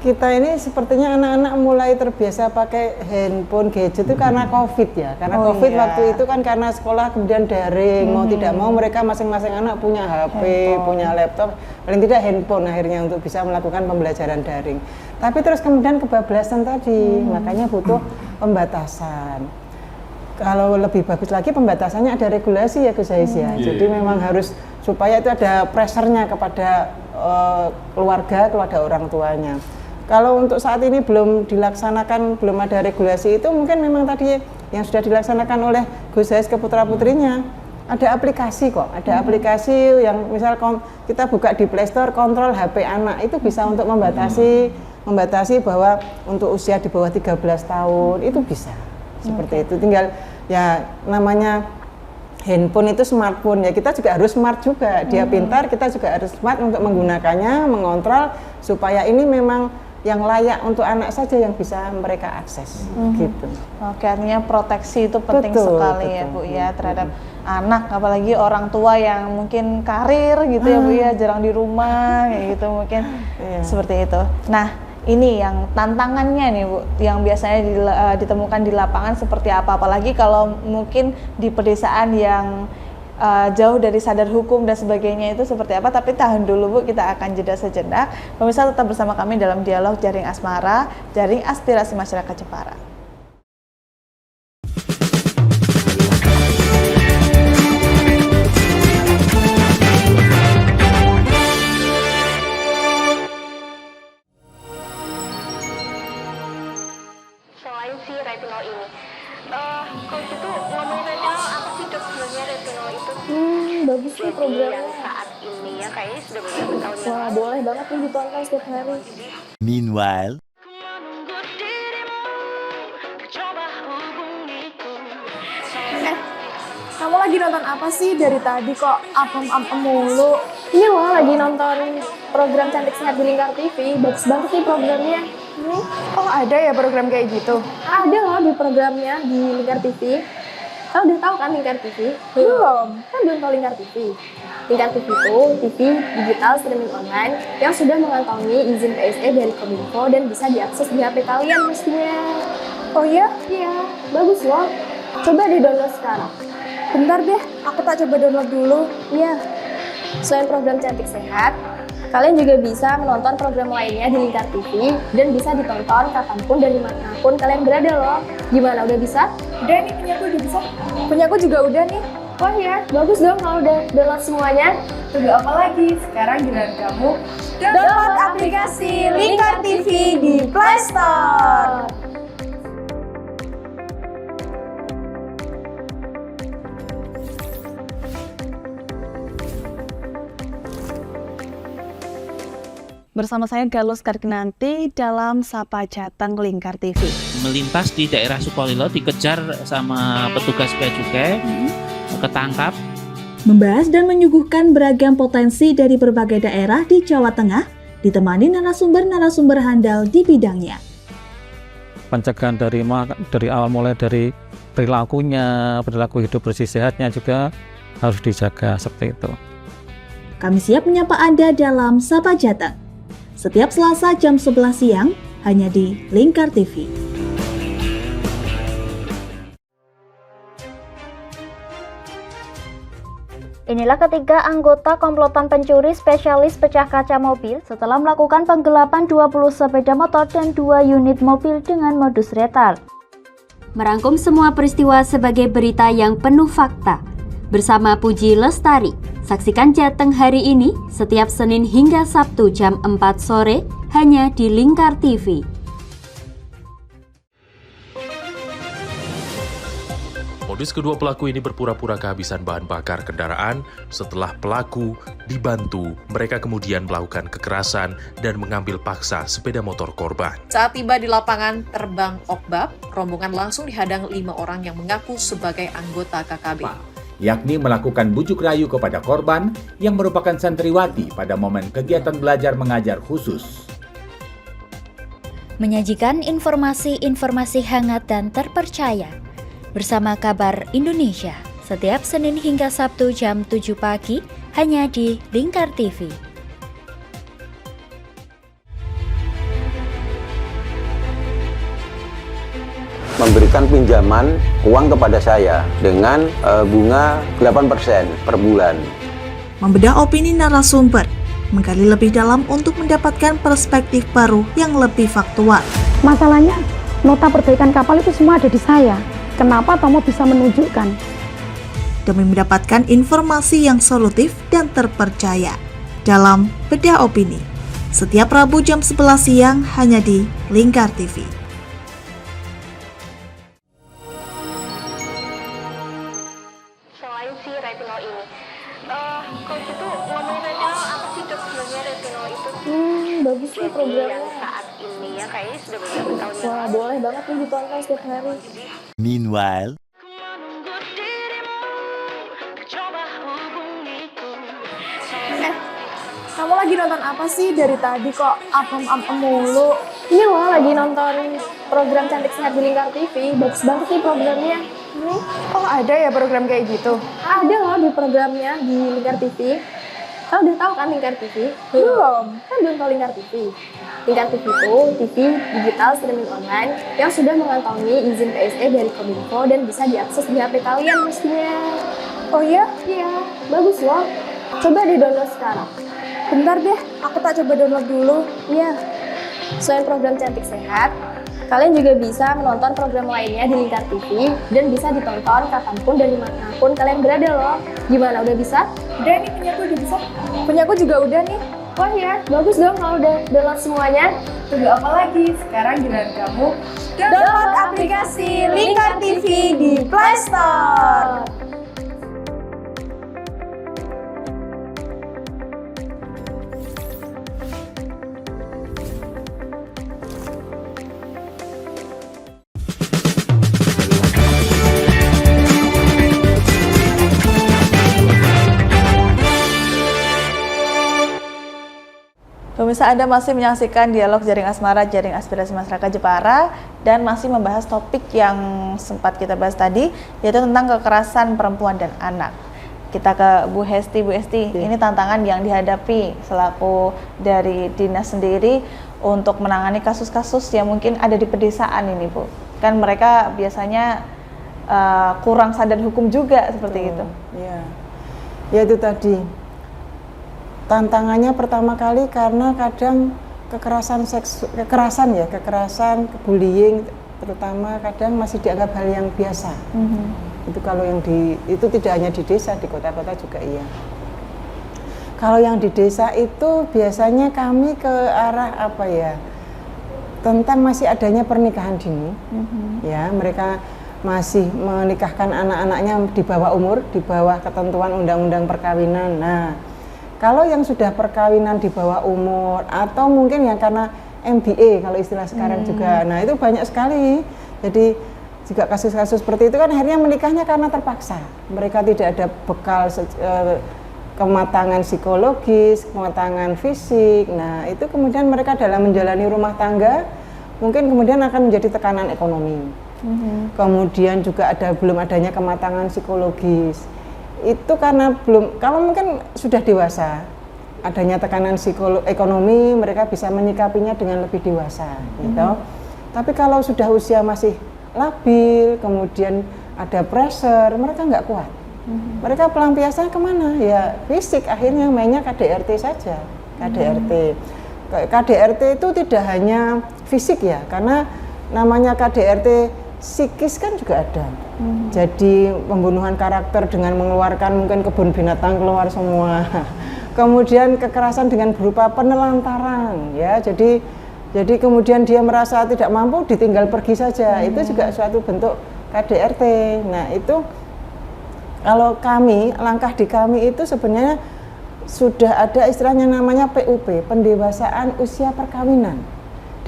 kita ini sepertinya anak-anak mulai terbiasa pakai handphone, gadget itu karena COVID ya. Karena COVID waktu itu kan karena sekolah kemudian daring, mau tidak mau mereka masing-masing anak punya HP, punya laptop, paling tidak handphone akhirnya untuk bisa melakukan pembelajaran daring. Tapi terus kemudian kebablasan tadi, makanya butuh pembatasan. kalau lebih bagus lagi pembatasannya ada regulasi ya Gus Ais ya. Jadi memang harus supaya itu ada pressure-nya kepada keluarga orang tuanya. Kalau untuk saat ini belum dilaksanakan, belum ada regulasi itu mungkin memang tadi yang sudah dilaksanakan oleh Gus Ais ke putra-putrinya. Ada aplikasi kok, ada aplikasi yang misal kita buka di Play Store, kontrol HP anak itu bisa untuk membatasi bahwa untuk usia di bawah 13 tahun itu bisa. Seperti itu, tinggal ya namanya handphone itu smartphone ya, kita juga harus smart juga, dia pintar, kita juga harus smart untuk menggunakannya, mengontrol supaya ini memang yang layak untuk anak saja yang bisa mereka akses gitu. Oke, artinya proteksi itu penting sekali ya Bu ya terhadap anak, apalagi orang tua yang mungkin karir gitu ya Bu ya, jarang di rumah kayak gitu mungkin seperti itu. Nah, ini yang tantangannya nih Bu, yang biasanya ditemukan di lapangan seperti apa? Apalagi kalau mungkin di pedesaan yang jauh dari sadar hukum dan sebagainya itu seperti apa? Tapi tahan dulu Bu, kita akan jeda sejenak. Pemirsa tetap bersama kami dalam dialog Jaring Asmara, Jaring Aspirasi Masyarakat Jepara. Bagus sih programnya saat ini ya, kayaknya sudah beberapa tahun yang Wah, boleh banget nih ditonton setiap hari. Meanwhile, Kamu lagi nonton apa sih dari tadi kok apem-apem mulu? Ini loh lagi nonton program Cantik Sehat di Lingkar TV. Bagus banget nih programnya. Oh, ada ya program kayak gitu? Ada loh di programnya di Lingkar TV. Kau udah tahu kan Lingkar TV? Belum. Kan belum tahu Lingkar TV. Lingkar TV itu TV digital streaming online yang sudah mengantongi izin PSE dari Kominfo dan bisa diakses di HP kalian mestinya. Oh iya? Iya, bagus loh. Coba di-download sekarang. Bentar deh, aku tak coba download dulu. Iya. Selain program Cantik Sehat, kalian juga bisa menonton program lainnya di Lingkar TV dan bisa ditonton kapanpun dan dimanapun kalian berada loh. Gimana, udah bisa? Udah nih, punyaku udah bisa. Punyaku juga udah nih. Wah ya, bagus dong kalau udah download semuanya. Tunggu apa lagi? Sekarang giliran kamu download aplikasi Lingkar TV di Play Store. Bersama saya Galus Karkinanti dalam Sapa Jateng Lingkar TV. Melintas di daerah Sukolilo dikejar sama petugas bea cukai, ketangkap. Membahas dan menyuguhkan beragam potensi dari berbagai daerah di Jawa Tengah, ditemani narasumber-narasumber handal di bidangnya. Pencegahan dari awal mulai dari perilakunya, perilaku hidup bersih sehatnya juga harus dijaga seperti itu. Kami siap menyapa Anda dalam Sapa Jateng. Setiap Selasa jam 11 siang, hanya di Lingkar TV. Inilah ketiga anggota komplotan pencuri spesialis pecah kaca mobil setelah melakukan penggelapan 20 sepeda motor dan 2 unit mobil dengan modus retal. Merangkum semua peristiwa sebagai berita yang penuh fakta. Bersama Puji Lestari, saksikan Jateng hari ini setiap Senin hingga Sabtu jam 4 sore hanya di Lingkar TV. Modus kedua pelaku ini berpura-pura kehabisan bahan bakar kendaraan. Setelah pelaku dibantu, mereka kemudian melakukan kekerasan dan mengambil paksa sepeda motor korban. Saat tiba di lapangan terbang Okbab, rombongan langsung dihadang 5 orang yang mengaku sebagai anggota KKB. Yakni melakukan bujuk rayu kepada korban yang merupakan santriwati pada momen kegiatan belajar mengajar khusus. Menyajikan informasi-informasi hangat dan terpercaya bersama Kabar Indonesia setiap Senin hingga Sabtu jam 7 pagi hanya di Lingkar TV. Memberikan pinjaman uang kepada saya dengan bunga 8% per bulan. Membedah opini narasumber, menggali lebih dalam untuk mendapatkan perspektif baru yang lebih faktual. Masalahnya, nota perbaikan kapal itu semua ada di saya. Kenapa Tomo bisa menunjukkan? Demi mendapatkan informasi yang solutif dan terpercaya dalam Bedah Opini. Setiap Rabu jam 11 siang hanya di Lingkar TV. Selain si retinol ini, kalau gitu ngomongin retinol, apa sih dok sebenarnya retinol itu? Bagus nih programnya. Yang saat ini ya kayaknya sudah beberapa tahun yang Wah, lalu. boleh banget nih ditonton setiap hari. Meanwhile, Kamu lagi nonton apa sih dari tadi kok apem-apem mulu? Ini loh lagi nonton program Cantik Sehat di Lingkar TV. Bagus banget nih programnya. Oh ada ya program kayak gitu? Ada loh di programnya di Lingkar TV. Kau udah tahu kan Lingkar TV? Belum. Kan belum tahu Lingkar TV. Lingkar TV itu TV digital streaming online yang sudah mengantongi izin PSE dari Kominfo dan bisa diakses di HP kalian mestinya. Oh iya? Iya, bagus loh. Coba di download sekarang. Bentar deh, aku tak coba download dulu. Iya. Selain program Cantik Sehat, kalian juga bisa menonton program lainnya di Lingkar TV dan bisa ditonton kapanpun dan dimanapun kalian berada loh. Gimana, udah bisa? Udah nih, punyaku udah bisa. Punyaku juga udah nih. Wah ya, bagus dong kalau udah download semuanya. Tunggu apa lagi? Sekarang giliran kamu download aplikasi Lingkar TV di Play Store. Pemirsa, Anda masih menyaksikan dialog Jaring Asmara, Jaring Aspirasi Masyarakat Jepara, dan masih membahas topik yang sempat kita bahas tadi, yaitu tentang kekerasan perempuan dan anak. Kita ke Bu Hesti. Bu Hesti, ini tantangan yang dihadapi selaku dari dinas sendiri untuk menangani kasus-kasus yang mungkin ada di pedesaan ini, Bu. Kan mereka biasanya kurang sadar hukum juga seperti itu. Ya, ya itu tadi. Tantangannya pertama kali karena kadang kekerasan, bullying terutama kadang masih dianggap hal yang biasa. Itu kalau yang itu tidak hanya di desa, di kota-kota juga iya. Kalau yang di desa itu biasanya kami ke arah apa ya? Tentang masih adanya pernikahan dini. Ya, mereka masih menikahkan anak-anaknya di bawah umur, di bawah ketentuan undang-undang perkawinan. Nah, kalau yang sudah perkawinan di bawah umur atau mungkin yang karena MBA kalau istilah sekarang juga, nah itu banyak sekali. Jadi juga kasus-kasus seperti itu kan akhirnya menikahnya karena terpaksa. Mereka tidak ada bekal kematangan psikologis, kematangan fisik. Nah itu kemudian mereka dalam menjalani rumah tangga mungkin kemudian akan menjadi tekanan ekonomi. Kemudian juga belum adanya kematangan psikologis. Itu karena belum, kalau mungkin sudah dewasa, adanya tekanan ekonomi, mereka bisa menyikapinya dengan lebih dewasa, gitu. Tapi kalau sudah usia masih labil, kemudian ada pressure, mereka nggak kuat. Mereka pelampiasan kemana? Ya fisik, akhirnya mainnya KDRT saja, KDRT. KDRT itu tidak hanya fisik ya, karena namanya KDRT psikis kan juga ada. Jadi pembunuhan karakter dengan mengeluarkan mungkin kebun binatang keluar semua. Kemudian kekerasan dengan berupa penelantaran ya. Jadi kemudian dia merasa tidak mampu ditinggal pergi saja. Itu juga suatu bentuk KDRT. Nah, itu kalau langkah di kami itu sebenarnya sudah ada istilahnya namanya PUP, pendewasaan usia perkawinan.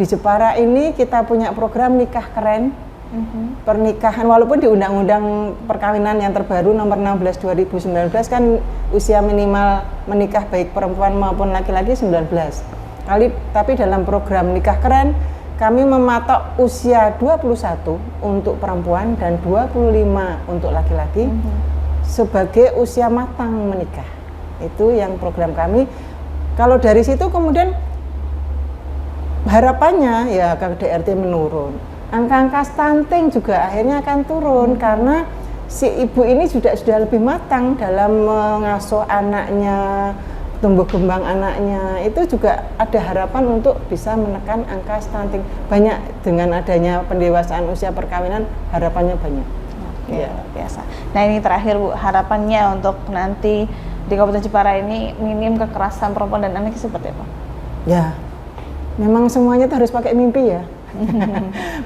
Di Jepara ini kita punya program nikah keren. Pernikahan walaupun di Undang-Undang Perkawinan yang terbaru nomor 16 2019 kan usia minimal menikah baik perempuan maupun laki-laki 19. Tapi dalam program nikah keren kami mematok usia 21 untuk perempuan dan 25 untuk laki-laki sebagai usia matang menikah. Itu yang program kami. Kalau dari situ kemudian harapannya ya KDRT menurun. Angka-angka stunting juga akhirnya akan turun karena si ibu ini sudah lebih matang dalam mengasuh anaknya, tumbuh kembang anaknya, itu juga ada harapan untuk bisa menekan angka stunting. Banyak dengan adanya pendewasaan usia perkawinan, harapannya banyak. Iya, biasa. Nah ini terakhir Bu, harapannya untuk nanti di Kabupaten Jepara ini minim kekerasan perempuan dan anak seperti apa? Ya, memang semuanya harus pakai mimpi ya.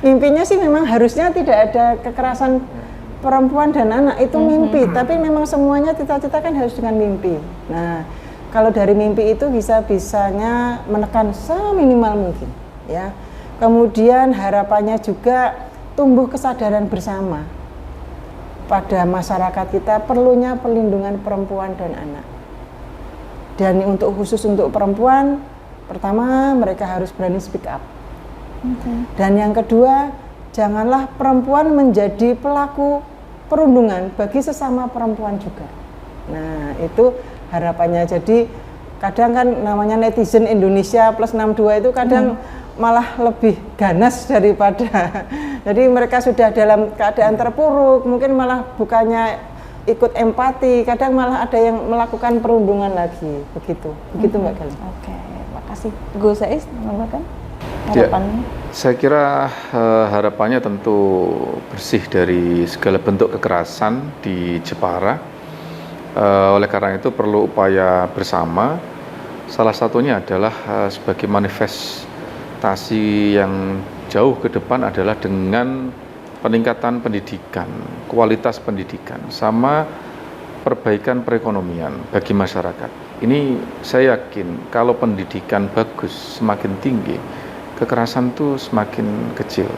Mimpinya sih memang harusnya tidak ada kekerasan perempuan dan anak, itu mimpi. Tapi memang semuanya cita-cita kan harus dengan mimpi. Nah, kalau dari mimpi itu bisa-bisanya menekan seminimal mungkin, ya. Kemudian harapannya juga tumbuh kesadaran bersama pada masyarakat kita perlunya perlindungan perempuan dan anak. Dan khusus untuk perempuan, pertama mereka harus berani speak up. Dan yang kedua, janganlah perempuan menjadi pelaku perundungan bagi sesama perempuan juga. Nah, itu harapannya. Jadi kadang kan namanya netizen Indonesia plus 62 itu kadang malah lebih ganas daripada jadi mereka sudah dalam keadaan terpuruk, mungkin malah bukannya ikut empati, kadang malah ada yang melakukan perundungan lagi, begitu Mbak Galuh. Oke, makasih. Gus Saiz, menambahkan harapannya? Ya, saya kira harapannya tentu bersih dari segala bentuk kekerasan di Jepara. Oleh karena itu perlu upaya bersama. Salah satunya adalah sebagai manifestasi yang jauh ke depan adalah dengan peningkatan pendidikan, kualitas pendidikan, sama perbaikan perekonomian bagi masyarakat. Ini saya yakin kalau pendidikan bagus, semakin tinggi, kekerasan itu semakin kecil.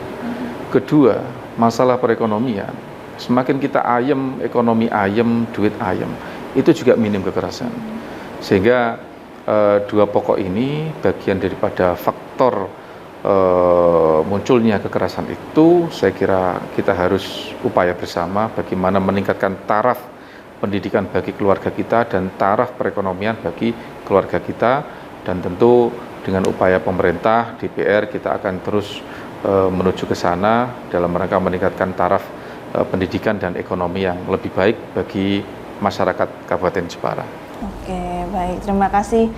Kedua, masalah perekonomian, semakin kita ayem, ekonomi ayem, duit ayem, itu juga minim kekerasan. Sehingga dua pokok ini bagian daripada faktor munculnya kekerasan itu. Saya kira kita harus upaya bersama bagaimana meningkatkan taraf pendidikan bagi keluarga kita dan taraf perekonomian bagi keluarga kita, dan tentu dengan upaya pemerintah, DPR, kita akan terus menuju ke sana dalam rangka meningkatkan taraf pendidikan dan ekonomi yang lebih baik bagi masyarakat Kabupaten Jepara. Oke, baik. Terima kasih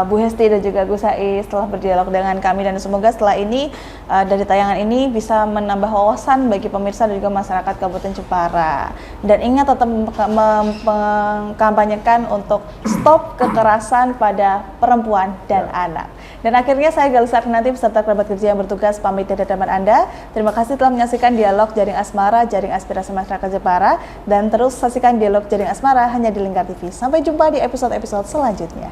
Bu Hesti dan juga Gus Saiz telah berdialog dengan kami, dan semoga setelah ini dari tayangan ini bisa menambah wawasan bagi pemirsa dan juga masyarakat Kabupaten Jepara. Dan ingat tetap mengkampanyekan untuk stop kekerasan pada perempuan dan anak. Dan akhirnya saya Galuh Sarnanti beserta kerabat kerja yang bertugas pamit dari teman Anda. Terima kasih telah menyaksikan dialog Jaring Asmara, Jaring Aspirasi Masyarakat Jepara, dan terus saksikan dialog Jaring Asmara hanya di Lingkar TV. Sampai jumpa di episode-episode selanjutnya.